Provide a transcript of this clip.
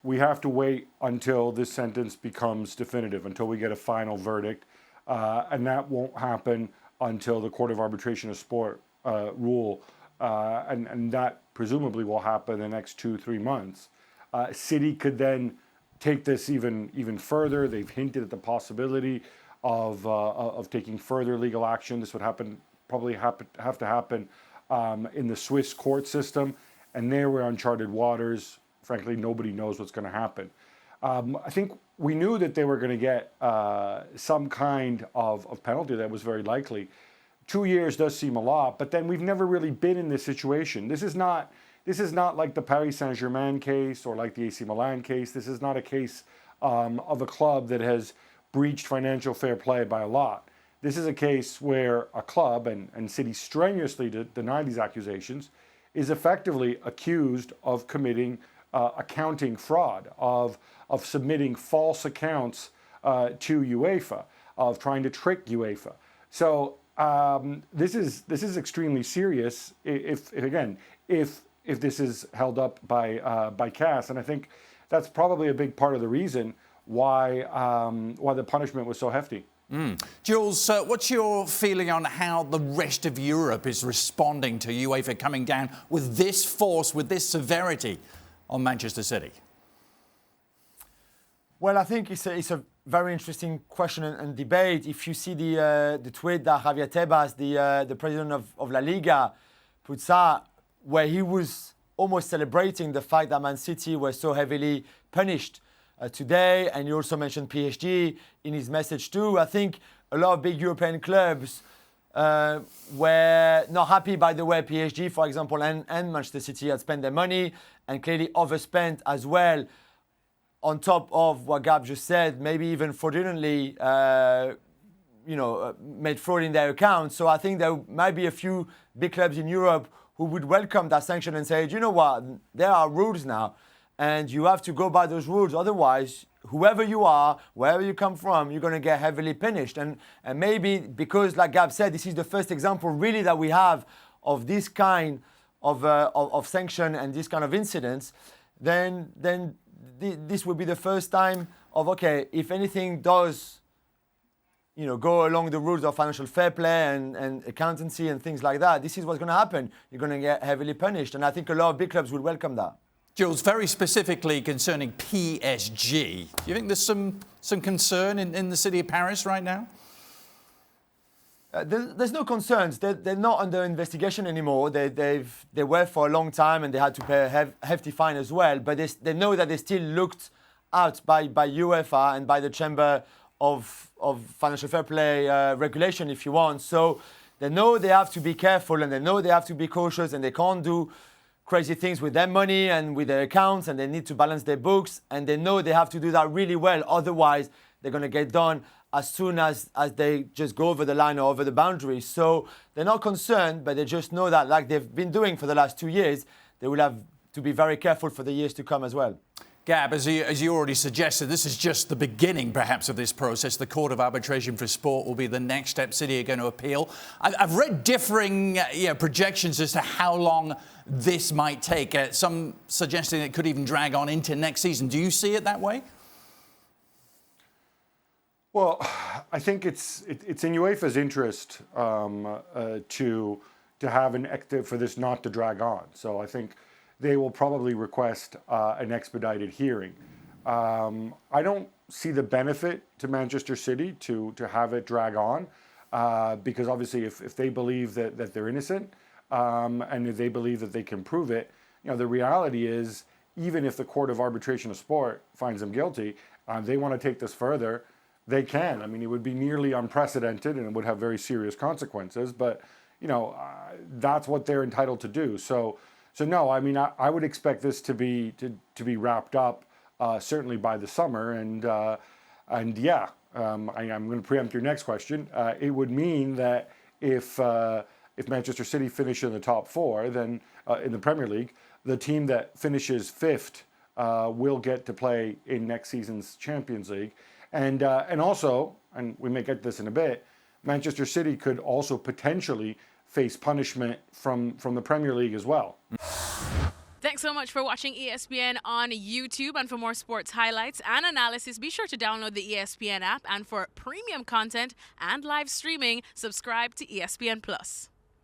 we have to wait until this sentence becomes definitive, until we get a final verdict. And that won't happen until the Court of Arbitration of Sport rule. And that presumably will happen in the next 2-3 months. City could then take this even further. They've hinted at the possibility of taking further legal action. This would probably have to happen in the Swiss court system. And there we're uncharted waters. Frankly, nobody knows what's going to happen. I think we knew that they were going to get some kind of penalty. That was very likely. 2 years does seem a lot, but then we've never really been in this situation. This is not like the Paris Saint-Germain case or like the AC Milan case. This is not a case of a club that has breached financial fair play by a lot. This is a case where a club, and City strenuously deny these accusations, is effectively accused of committing accounting fraud, of submitting false accounts to UEFA, of trying to trick UEFA. So this is extremely serious. If this is held up by CAS, and I think that's probably a big part of the reason why the punishment was so hefty. Jules, what's your feeling on how the rest of Europe is responding to UEFA coming down with this force, with this severity on Manchester City? Well, I think it's a very interesting question and debate. If you see the tweet that Javier Tebas, the president of La Liga, puts out, where he was almost celebrating the fact that Man City were so heavily punished today, and you also mentioned PSG in his message too. I think a lot of big European clubs were not happy by the way PSG, for example, and Manchester City had spent their money and clearly overspent as well, on top of what Gab just said, maybe even fraudulently made fraud in their accounts. So I think there might be a few big clubs in Europe who would welcome that sanction and say, you know what, there are rules now, and you have to go by those rules. Otherwise, whoever you are, wherever you come from, you're going to get heavily punished. And maybe because, like Gab said, this is the first example really that we have of this kind of sanction and this kind of incidents, then this will be the first time of, okay, if anything does go along the rules of financial fair play and accountancy and things like that, this is what's going to happen. You're going to get heavily punished. And I think a lot of big clubs will welcome that. Jules, very specifically concerning PSG, do you think there's some concern in the city of Paris right now? There's no concerns. They're not under investigation anymore. They were for a long time, and they had to pay a hefty fine as well. But they know that they still looked out by UEFA and by the Chamber of Financial Fair Play regulation, if you want. So they know they have to be careful, and they know they have to be cautious, and they can't do crazy things with their money and with their accounts, and they need to balance their books, and they know they have to do that really well. Otherwise, they're going to get done as soon as they just go over the line or over the boundary. So they're not concerned, but they just know that, like they've been doing for the last 2 years, they will have to be very careful for the years to come as well. Gab, as you already suggested, this is just the beginning, perhaps, of this process. The Court of Arbitration for Sport will be the next step. City are going to appeal. I've read differing projections as to how long this might take. Some suggesting it could even drag on into next season. Do you see it that way? Well, I think it's in UEFA's interest to have for this not to drag on. So I think they will probably request an expedited hearing. I don't see the benefit to Manchester City to have it drag on because obviously if they believe that they're innocent and if they believe that they can prove it, the reality is even if the Court of Arbitration of Sport finds them guilty, they want to take this further. They can. I mean, it would be nearly unprecedented and it would have very serious consequences, but, that's what they're entitled to do. So no, I mean, I would expect this to be wrapped up certainly by the summer. And I'm going to preempt your next question. It would mean that if Manchester City finish in the top four, then in the Premier League, the team that finishes fifth will get to play in next season's Champions League. And also, and we may get this in a bit, Manchester City could also potentially face punishment from the Premier League as well. Thanks so much for watching ESPN on YouTube. And for more sports highlights and analysis, be sure to download the ESPN app. And for premium content and live streaming, subscribe to ESPN Plus.